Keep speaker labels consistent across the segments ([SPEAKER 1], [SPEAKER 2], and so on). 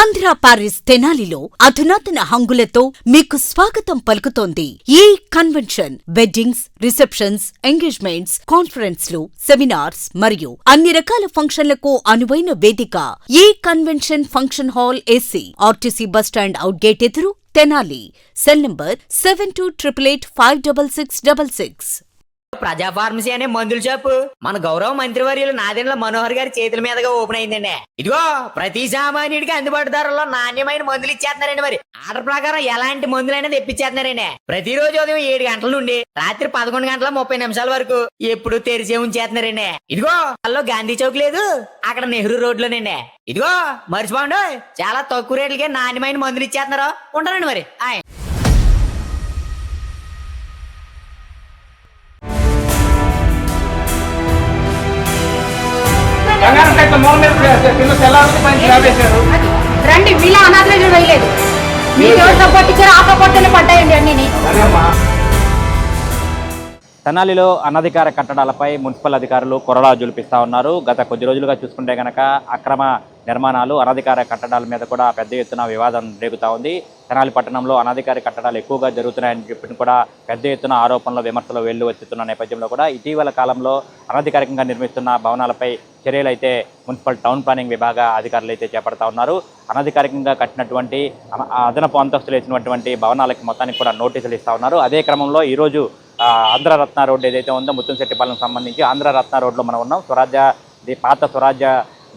[SPEAKER 1] Andhra Paris తెనాలిలో అధునాతన హంగులతో మీకు స్వాగతం పలుకుతోంది ఈ convention. Weddings, receptions, engagements, కాన్ఫరెన్స్లు, seminars మరియు అన్ని రకాల ఫంక్షన్లకు అనువైన వేదిక. ఈ convention function hall AC, RTC bus stand out gate ఎదురు, తెనాలి. Cell number 7288566666.
[SPEAKER 2] ప్రజా ఫార్మసీ అనే మందుల షాపు మన గౌరవ మంత్రివర్యులు నాదెండ్ల మనోహర్ గారి చేతుల మీదుగా ఓపెన్ అయిందండి. ఇదిగో ప్రతి సామాన్యుడికి అందుబాటు ధరలో నాణ్యమైన మందులు ఇచ్చేస్తున్నారండి. మరి ఆర్డర్ ప్రకారం ఎలాంటి మందులైనా తెప్పించేస్తున్నారండి. ప్రతిరోజు ఉదయం 7 గంటల నుండి రాత్రి 11 గంటల 30 నిమిషాల వరకు ఎప్పుడు తెరిచే ఉంచేస్తున్నారండి. ఇదిగో అల్లో గాంధీ చౌక్ లేదు, అక్కడ నెహ్రూ రోడ్లోనండి. ఇదిగో మర్చిపోండి, చాలా తక్కువ రేట్లకే నాణ్యమైన మందులు ఇచ్చేస్తున్నారు. ఉంటారండి మరి.
[SPEAKER 3] రండి, వీళ్ళ అనాథరాజు వేయలేదు. మీకు ఎవరు సపోర్ట్ ఇచ్చారో ఆ సపోర్ట్నే పడ్డాయండి అన్ని.
[SPEAKER 4] తెనాలిలో అనధికార కట్టడాలపై మున్సిపల్ అధికారులు కొరడా జులిపిస్తా ఉన్నారు. గత కొద్ది రోజులుగా చూసుకుంటే కనుక అక్రమ నిర్మాణాలు, అనధికార కట్టడాల మీద కూడా పెద్ద ఎత్తున వివాదం రేగుతూ ఉంది. తెనాలి పట్టణంలో అనధికార కట్టడాలు ఎక్కువగా జరుగుతున్నాయని చెప్పి కూడా పెద్ద ఎత్తున ఆరోపణలు, విమర్శలు వెల్లువెత్తుతున్న నేపథ్యంలో కూడా ఇటీవల కాలంలో అనధికారికంగా నిర్మిస్తున్న భవనాలపై చర్యలు అయితే మున్సిపల్ టౌన్ ప్లానింగ్ విభాగ అధికారులు అయితే చేపడతా ఉన్నారు. అనధికారికంగా కట్టినటువంటి అదనపు అంతస్తులు వేసినటువంటి భవనాలకి మొత్తానికి కూడా నోటీసులు ఇస్తూ ఉన్నారు. అదే క్రమంలో ఈరోజు ఆంధ్రరత్న రోడ్డు ఏదైతే ఉందో ముత్తంశెట్టిపాలెం సంబంధించి ఆంధ్రరత్న రోడ్లో మనం ఉన్నాం. పాత స్వరాజ్య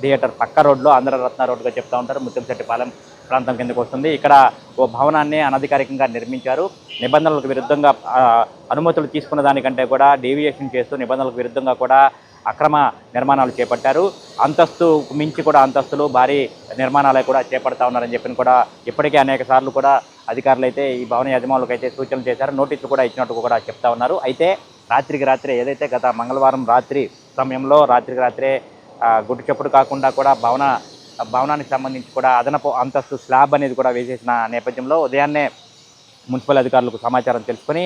[SPEAKER 4] థియేటర్ పక్క రోడ్లో ఆంధ్రరత్న రోడ్డుగా చెప్తూ ఉంటారు. ముత్తంశెట్టిపాలెం ప్రాంతం కిందకు వస్తుంది. ఇక్కడ ఓ భవనాన్ని అనధికారికంగా నిర్మించారు. నిబంధనలకు విరుద్ధంగా అనుమతులు తీసుకున్న దానికంటే కూడా డీవియేషన్ చేస్తూ నిబంధనలకు విరుద్ధంగా కూడా అక్రమ నిర్మాణాలు చేపట్టారు. అంతస్తు మించి కూడా అంతస్తులు, భారీ నిర్మాణాలు కూడా చేపడతా ఉన్నారని చెప్పి కూడా ఇప్పటికే అనేక సార్లు కూడా అధికారులు అయితే ఈ భవన యజమానులకు అయితే సూచనలు చేశారు. నోటీసులు కూడా ఇచ్చినట్టు కూడా చెప్తా ఉన్నారు. అయితే రాత్రికి రాత్రే ఏదైతే గత మంగళవారం రాత్రి సమయంలో రాత్రికి రాత్రే గుట్టు చప్పుడు కాకుండా కూడా భవనానికి సంబంధించి కూడా అదనపు అంతస్తు స్లాబ్ అనేది కూడా వేసేసిన నేపథ్యంలో ఉదయాన్నే మున్సిపల్ అధికారులకు సమాచారం తెలుసుకొని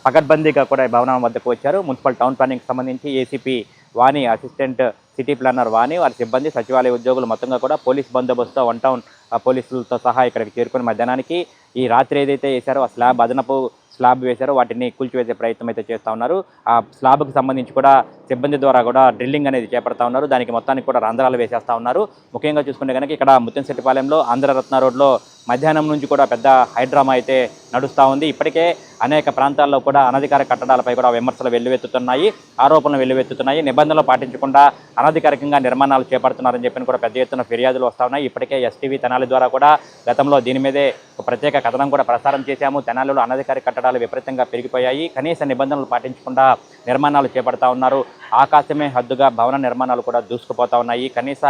[SPEAKER 4] పకడ్బందీగా కూడా భవనం వద్దకు వచ్చారు. మున్సిపల్ టౌన్ ప్లానింగ్కి సంబంధించి ఏసీపీ వాణి, అసిస్టెంట్ సిటీ ప్లానర్ వాణి, వారి సిబ్బంది, సచివాలయ ఉద్యోగులు మొత్తంగా కూడా పోలీస్ బందోబస్తుతో 1 టౌన్ పోలీసులతో సహా ఇక్కడికి చేరుకుని మధ్యాహ్నానికి ఈ రాత్రి ఏదైతే వేశారో ఆ స్లాబ్, అదనపు స్లాబ్ వేశారో వాటిని కూల్చివేసే ప్రయత్నం అయితే చేస్తూ ఉన్నారు. ఆ స్లాబ్కి సంబంధించి కూడా సిబ్బంది ద్వారా కూడా డ్రిల్లింగ్ అనేది చేపడతా ఉన్నారు. దానికి మొత్తానికి కూడా రంధ్రాలు వేసేస్తూ ఉన్నారు. ముఖ్యంగా చూసుకుంటే కనుక ఇక్కడ ముత్తంశెట్టిపాలెంలో ఆంధ్రరత్న రోడ్లో మధ్యాహ్నం నుంచి కూడా పెద్ద హైడ్రామా అయితే నడుస్తూ ఉంది. ఇప్పటికే అనేక ప్రాంతాల్లో కూడా అనధికార కట్టడాలపై కూడా విమర్శలు వెల్లువెత్తుతున్నాయి, ఆరోపణలు వెల్లువెత్తుతున్నాయి. నిబంధనలు పాటించకుండా అనధికారికంగా నిర్మాణాలు చేపడుతున్నారని చెప్పి కూడా పెద్ద ఎత్తున ఫిర్యాదులు వస్తూ ఉన్నాయి. ఇప్పటికే ఎస్టీవీ తెనాలి ద్వారా కూడా గతంలో దీని మీదే ఒక ప్రత్యేక కథనం కూడా ప్రసారం చేశాము. తెనాలిలో అనధికార కట్టడాలు విపరీతంగా పెరిగిపోయాయి, కనీస నిబంధనలు పాటించకుండా నిర్మాణాలు చేపడతా ఉన్నారు. ఆకాశమే హద్దుగా భవన నిర్మాణాలు కూడా దూసుకుపోతూ ఉన్నాయి. కనీస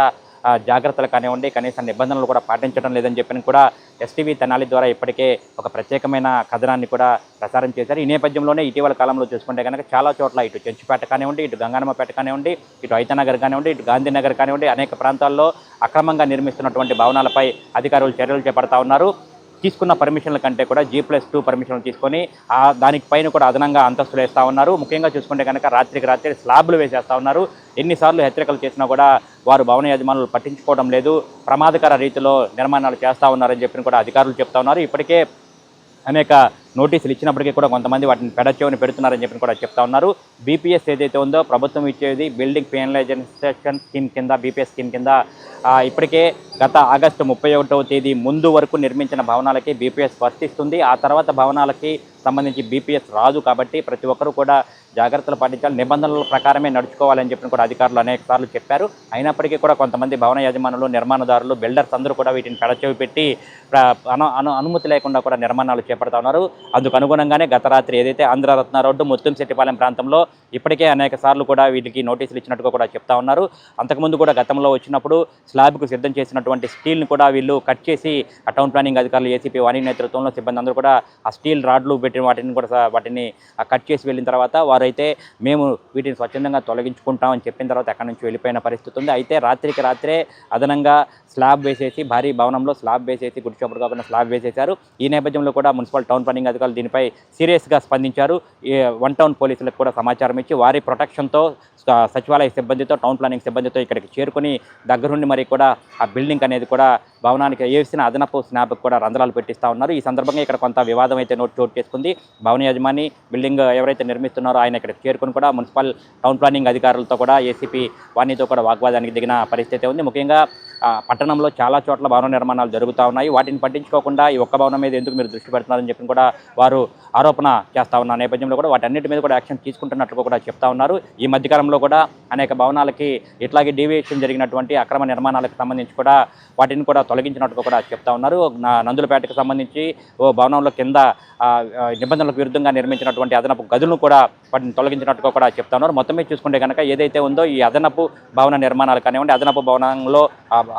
[SPEAKER 4] జాగ్రత్తలు కానివ్వండి, కనీస నిబంధనలు కూడా పాటించడం లేదని చెప్పి కూడా ఎస్టీవీ తెనాలి ద్వారా ఇప్పటికే ఒక ప్రత్యేకమైన కథనాన్ని కూడా ప్రసారం చేశారు. ఈ నేపథ్యంలోనే ఇటీవల కాలంలో చూసుకుంటే కనుక చాలా చోట్ల ఇటు చెంచుపేట కానివ్వండి, ఇటు గంగానమ్మపేట కానివ్వండి, ఇటు ఐతనగర్ కానివ్వండి, ఇటు గాంధీనగర్ కానివ్వండి, అనేక ప్రాంతాల్లో అక్రమంగా నిర్మిస్తున్నటువంటి భవనాలపై అధికారులు చర్యలు చేపడతా ఉన్నారు. తీసుకున్న పర్మిషన్ల కంటే కూడా G+2 పర్మిషన్లు తీసుకొని దానికి పైన కూడా అదనంగా అంతస్తులు వేస్తూ ఉన్నారు. ముఖ్యంగా చూసుకుంటే కనుక రాత్రికి రాత్రి స్లాబ్లు వేసేస్తూ ఉన్నారు. ఎన్నిసార్లు హెచ్చరికలు చేసినా కూడా వారు భవన యజమానులు పట్టించుకోవడం లేదు. ప్రమాదకర రీతిలో నిర్మాణాలు చేస్తూ ఉన్నారని చెప్పి కూడా అధికారులు చెప్తా ఉన్నారు. ఇప్పటికే అనేక నోటీసులు ఇచ్చినప్పటికీ కూడా కొంతమంది వాటిని పెడచెవిని పెడుతున్నారని చెప్పి కూడా చెప్తా ఉన్నారు. బీపీఎస్ ఏదైతే ఉందో ప్రభుత్వం ఇచ్చేది బిల్డింగ్ పెనలైజేషన్ స్కీమ్ కింద, బీపీఎస్ స్కీమ్ కింద ఇప్పటికే గత ఆగస్టు 31వ తేదీ ముందు వరకు నిర్మించిన భవనాలకి బీపీఎస్ వర్తిస్తుంది. ఆ తర్వాత భవనాలకి సంబంధించి బీపీఎస్ రాదు. కాబట్టి ప్రతి ఒక్కరూ కూడా జాగ్రత్తలు పాటించాలి, నిబంధనల ప్రకారమే నడుచుకోవాలని చెప్పి కూడా అధికారులు అనేక సార్లు చెప్పారు. అయినప్పటికీ కూడా కొంతమంది భవన యజమానులు, నిర్మాణదారులు, బిల్డర్స్ అందరూ కూడా వీటిని పెడచెవి పెట్టి అనుమతి లేకుండా కూడా నిర్మాణాలు చేపడతా ఉన్నారు. అందుకు అనుగుణంగానే గత రాత్రి ఏదైతే ఆంధ్రరత్న రోడ్డు ముత్తంశెట్టిపాలెం ప్రాంతంలో ఇప్పటికే అనేక సార్లు కూడా వీటికి నోటీసులు ఇచ్చినట్టుగా కూడా చెప్తా ఉన్నారు. అంతకుముందు కూడా గతంలో వచ్చినప్పుడు స్లాబ్కు సిద్ధం చేసినటువంటి స్టీల్ని కూడా వీళ్ళు కట్ చేసి టౌన్ ప్లానింగ్ అధికారులు ఏసీపీ వాణి నేతృత్వంలో సిబ్బంది అందరూ కూడా ఆ స్టీల్ రాడ్లు పెట్టిన వాటిని కట్ చేసి వెళ్ళిన తర్వాత వారైతే మేము వీటిని స్వచ్ఛందంగా తొలగించుకుంటామని చెప్పిన తర్వాత అక్కడి నుంచి వెళ్ళిపోయిన పరిస్థితి ఉంది. అయితే రాత్రికి రాత్రే అదనంగా స్లాబ్ వేసేసి, భారీ భవనంలో స్లాబ్ వేసేసి, గుడిచప్పుడు కాకుండా స్లాబ్ వేసేశారు. ఈ నేపథ్యంలో కూడా మున్సిపల్ టౌన్ ప్లానింగ్ అధికారులు దీనిపై సీరియస్గా స్పందించారు. 1 టౌన్ పోలీసులకు కూడా సమాచారం ఇచ్చి వారి ప్రొటెక్షన్తో సచివాలయ సిబ్బందితో టౌన్ ప్లానింగ్ సిబ్బందితో ఇక్కడికి చేరుకొని దగ్గరుండి మరి కూడా ఆ బిల్డింగ్ అనేది కూడా భవనానికి వేసిన అదనపు స్లాబ్కి కూడా రంధ్రాలు పెట్టిస్తూ ఉన్నారు. ఈ సందర్భంగా ఇక్కడ కొంత వివాదం అయితే చోటు చేసుకుంది. భవన యజమాని బిల్డింగ్ ఎవరైతే నిర్మిస్తున్నారో ఆయన ఇక్కడికి చేరుకొని కూడా మున్సిపల్ టౌన్ ప్లానింగ్ అధికారులతో కూడా ఏసీపీ వాణితో కూడా వాగ్వాదానికి దిగిన పరిస్థితి ఉంది. ముఖ్యంగా పట్టణంలో చాలా చోట్ల భవన నిర్మాణాలు జరుగుతూ ఉన్నాయి. వాటిని పట్టించుకోకుండా ఈ ఒక్క భవనం మీద ఎందుకు మీరు దృష్టి పెడుతున్నారని చెప్పి కూడా వారు ఆరోపణ చేస్తూ ఉన్న నేపథ్యంలో కూడా వాటన్నిటి మీద కూడా యాక్షన్ తీసుకుంటున్నట్లు కూడా చెప్తా ఉన్నారు. ఈ మధ్యకాలంలో కూడా అనేక భవనాలకి ఇట్లాగే డీవియేషన్ జరిగినటువంటి అక్రమ నిర్మాణాలకు సంబంధించి కూడా వాటిని కూడా తొలగించినట్టుగా కూడా చెప్తా ఉన్నారు. నందులపేటకు సంబంధించి ఓ భవనంలో కింద నిబంధనలకు విరుద్ధంగా నిర్మించినటువంటి అదనపు గదులను కూడా వాటిని తొలగించినట్టుగా కూడా చెప్తా ఉన్నారు. మొత్తం మీద చూసుకుంటే కనుక ఏదైతే ఉందో ఈ అదనపు భవన నిర్మాణాలు కానివ్వండి, అదనపు భవనంలో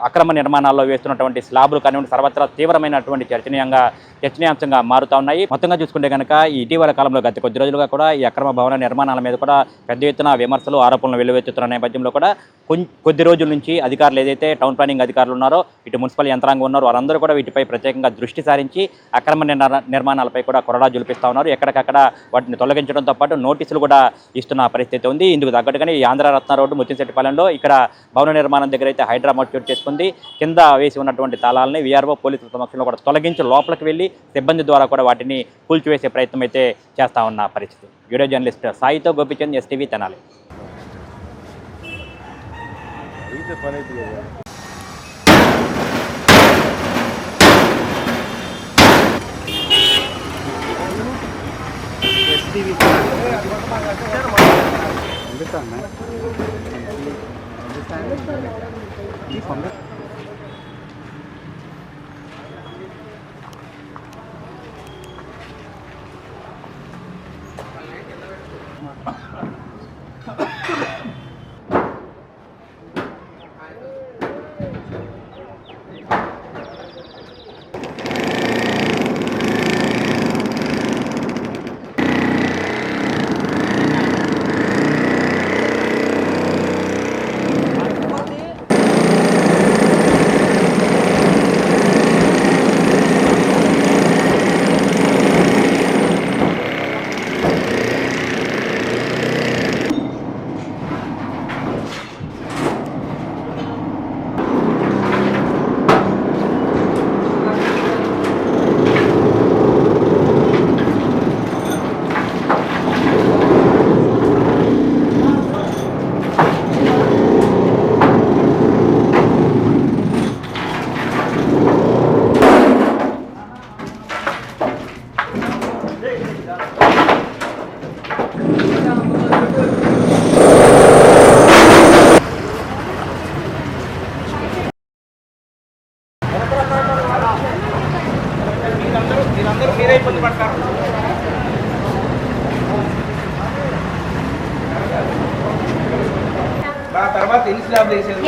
[SPEAKER 4] అక్రమ నిర్మాణాల్లో వేస్తున్నటువంటి స్లాబులు కానివ్వండి సర్వత్రా తీవ్రమైనటువంటి చర్చనీయాంశంగా మారుతా ఉన్నాయి. మొత్తంగా చూసుకుంటే కనుక ఈ ఇటీవల కాలంలో గత కొద్ది రోజులుగా కూడా ఈ అక్రమ భవన నిర్మాణాల మీద కూడా పెద్ద ఎత్తున విమర్శలు ఆరోపణలు వెల్లువెత్తుతున్న నేపథ్యంలో కూడా కొద్ది రోజుల నుంచి అధికారులు ఏదైతే టౌన్ ప్లానింగ్ అధికారులు ఉన్నారో ఇటు మున్సిపల్ యంత్రాంగం ఉన్నారో వారందరూ కూడా వీటిపై ప్రత్యేకంగా దృష్టి సారించి అక్రమ నిర్మాణాలపై కూడా కొరడా జులిపిస్తూ ఉన్నారు. ఎక్కడికక్కడ వాటిని తొలగించడంతో పాటు నోటీసులు కూడా ఇస్తున్న పరిస్థితి ఉంది. ఇందుకు తగ్గట్టుగానే ఈ ఆంధ్రరత్న రోడ్డు ముత్యంశెట్టిపాలెంలో ఇక్కడ భవన నిర్మాణం దగ్గర అయితే హైడ్రామాట్ చోటు చేసుకుంది. కింద వేసి ఉన్నటువంటి తాళాలని వీఆర్ఓ పోలీసుల సమక్షంలో కూడా తొలగించి లోపలికి వెళ్ళి సిబ్బంది ద్వారా కూడా వాటిని కూల్చివేసే ప్రయత్నం అయితే చేస్తా ఉన్న పరిస్థితి. వీడియో జర్నలిస్ట్ సాయితో గోపిచంద్, ఎస్టీవీ తెనాలి.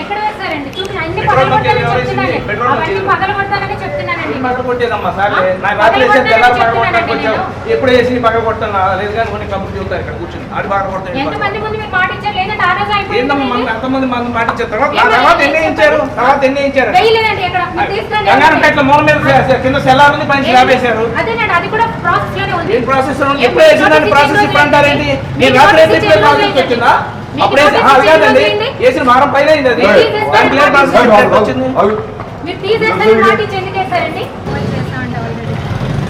[SPEAKER 3] ఎక్కడ వేశారండి? చూపి అన్ని పగలగొట్టాలని చెప్తున్నానండి. అవన్నీ పగలగొట్టాలని చెప్తున్నానండి.
[SPEAKER 5] ఎప్పుడు వేసి పగల కొట్టాను లేదు కానీ కొన్ని కబుర్లు చెబుతారు ఇక్కడ కూర్చొని అది బాగా కొడతాను.
[SPEAKER 3] ఎంతమంది ముందు మీరు మాట ఇచ్చారు? లేదంటే ఆ రోజు అయిపోయింది.
[SPEAKER 5] అంతమంది మంది మాట ఇచ్చారు. తర్వాత ఎన్ని ఇచ్చారు?
[SPEAKER 3] వేయలేదండి. ఎక్కడ
[SPEAKER 5] గంగారంపేటలో మూల మీద కింద సెల్లాలని పైన స్లాబ్ వేశారు.
[SPEAKER 3] అదేనండి, అది కూడా ప్రాసెస్ లోనే ఉంది.
[SPEAKER 5] ఏం ప్రాసెస్ ఎప్పుడు వేసిందని ప్రాసెస్ ఇప్పుడు అంటారేంటి? నేను రాత్రి ప్రాసెస్ వచ్చిందా? అప్పుడే కాదండి, వేసిన వారం పైన అయింది అది. దానికి లేదు ప్రాసెస్ వచ్చింది.
[SPEAKER 3] మీరు తీసేస్తారు మాట ఇచ్చి ఎందుకు వేస్తారండి? చేస్తామంటే ఆల్రెడీ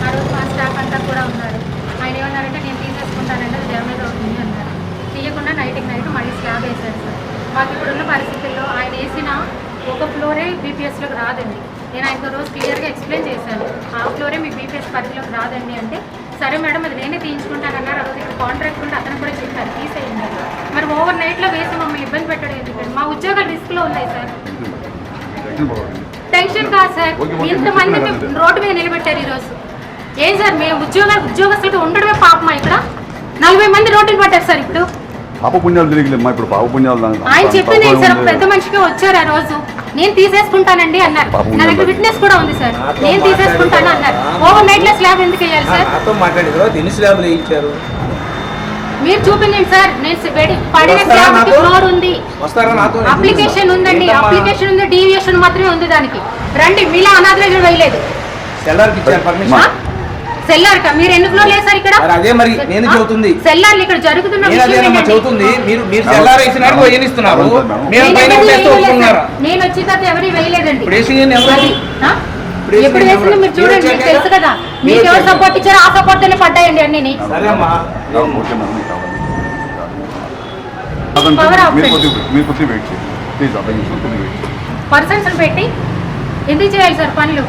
[SPEAKER 3] ఆ రోజు మా స్టాఫ్ అంతా కూడా ఉన్నారు. ఆయన ఏమన్నారంటే నేను తీసేసుకుంటానంటే అది డ్యామేజ్ అవుతుంది అన్నారు. తీయకుండా నైట్కి నైట్ మళ్ళీ స్లాబ్ వేశారు సార్. మాకు ఇప్పుడున్న పరిస్థితుల్లో ఆయన వేసిన ఒక ఫ్లోరే బీపీఎస్లోకి రాదండి. నేను ఆయనతో రోజు క్లియర్గా ఎక్స్ప్లెయిన్ చేశాను. ఆ ఫ్లోరే మీ బీపీఎస్ పరిధిలోకి రాదండి అంటే సరే మేడం అది నేనే తీయించుకుంటానన్నారు. ఆ రోజు ఇక్కడ కాంట్రాక్ట్ ఉంటే అతను కూడా చెప్పారు తీసేయండి. మరి ఓవర్ నైట్లో వేసి మమ్మల్ని ఇబ్బంది పెట్టడం ఎందుకండి? మా ఉద్యోగాలు రిస్క్లో ఉన్నాయి సార్. టెన్షన్ కాదు సార్, ఇంతమంది రోడ్డు మీద నిలబెట్టారు ఈరోజు. ఏం సార్ మేము ఉద్యోగస్తులకి ఉండడమే పాపమా? ఇక్కడ 40 మంది రోడ్డులు పట్టారు సార్. ఇప్పుడు
[SPEAKER 6] పాప పుణ్యాలు తిరిగిలేమ్మా. ఇప్పుడు పాప పుణ్యాలు
[SPEAKER 3] ఆయన చెప్పింది సార్. ఒక పెద్ద మనిషిగా వచ్చారు ఆ రోజు. నేను తీసేసుకుంటానండి అన్నారు. నా దగ్గర విట్నెస్ కూడా ఉంది సార్. నేను తీసేసుకుంటాను అన్నారు. ఓవర్ నైట్ లో స్లాబ్ ఎందుకు వేయాలి సార్? మీరు చూపించండి సార్. నేను పడిన స్లాబ్ ఫ్లోర్ ఉంది, అప్లికేషన్ ఉందండి. అప్లికేషన్ ఉంది, డీవియేషన్ మాత్రమే ఉంది దానికి. రండి, మీలా అనాథ వేయలేదు. సెల్లార్ కా మీరు ఎన్ని ఫ్లోర్లు వేసారు ఇక్కడ?
[SPEAKER 5] మరి అదే మరి నేను చెబుతుంది.
[SPEAKER 3] సెల్లార్లు ఇక్కడ జరుగుతున్న విషయం
[SPEAKER 5] నేనదేనమ్మా
[SPEAKER 3] ఏంటంటే-
[SPEAKER 5] చెబుతుంది. మీరు సెల్లార్ వేసినారు వేయనిస్తున్నారు. మీరు
[SPEAKER 3] నేను
[SPEAKER 5] పైన
[SPEAKER 3] ఎవరిని
[SPEAKER 5] వేస్తే
[SPEAKER 3] వేయలేదు
[SPEAKER 5] ఒప్పుకున్నారా?
[SPEAKER 3] సార్. నేను వచ్చిన తర్వాత ఎవరు వేయలేదండి.
[SPEAKER 5] ఇప్పుడు వేసింది ఎవరు?
[SPEAKER 3] అది, ఆ?
[SPEAKER 5] ఇప్పుడు
[SPEAKER 3] ఎప్పుడు
[SPEAKER 5] వేసింది
[SPEAKER 3] వేసింది మీరు
[SPEAKER 5] ఎవరు?
[SPEAKER 3] చూడండి,
[SPEAKER 5] మీరు
[SPEAKER 3] మీకు
[SPEAKER 5] వచ్చాక
[SPEAKER 3] తెలుసు కదా. మీకు
[SPEAKER 5] మీరు
[SPEAKER 3] ఎవరు
[SPEAKER 5] వచ్చాక.
[SPEAKER 3] సపోర్ట్ ఇచ్చారో ఆ సపోర్ట్ తోనే పడ్డాయండి అన్ని.
[SPEAKER 5] సరే అమ్మా.
[SPEAKER 6] ఓకే మేడం మీకు కావాలి
[SPEAKER 3] Power of
[SPEAKER 6] మీరు
[SPEAKER 3] friends.
[SPEAKER 6] కొద్దిగా వెయిట్ చేయండి ప్లీజ్ అర్థం చేసుకుని కొద్దిగా వెయిట్ చేయండి
[SPEAKER 3] పర్సన్స్ పెట్టి ఎందుకు చేయాలి సార్ పనులు?